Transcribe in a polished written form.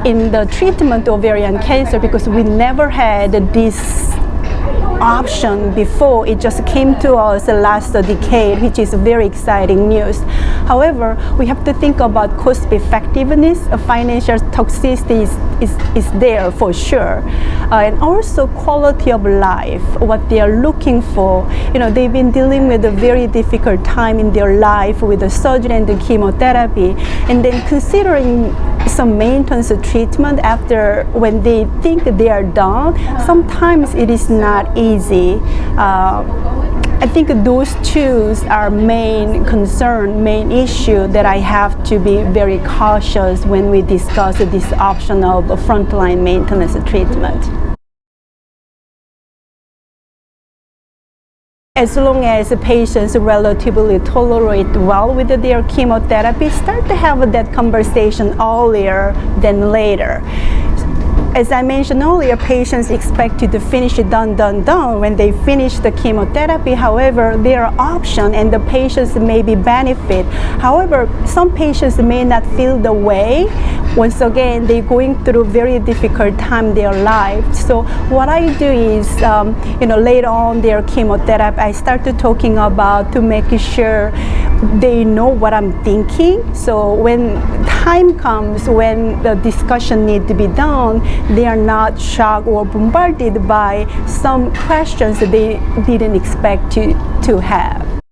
in the treatment of ovarian cancer, because we never had this option before. It just came to us the last decade, which is very exciting news. However, we have to think about cost effectiveness. Financial toxicity is there for sure, and also quality of life, what they are looking for. They've been dealing with a very difficult time in their life with the surgery and the chemotherapy, and then considering some maintenance treatment after, when they think they are done, sometimes it is not easy. I think those two are main concern, main issue that I have to be very cautious when we discuss this option of frontline maintenance treatment. As long as the patients relatively tolerate well with their chemotherapy, start to have that conversation earlier than later. As I mentioned earlier, patients expected to finish it done when they finish the chemotherapy. However, there are options and the patients may be benefit. However, some patients may not feel the way. Once again, they're going through very difficult time in their life. So what I do is, later on their chemotherapy, I started talking about to make sure they know what I'm thinking. So when time comes, when the discussion needs to be done, they are not shocked or bombarded by some questions that they didn't expect to have.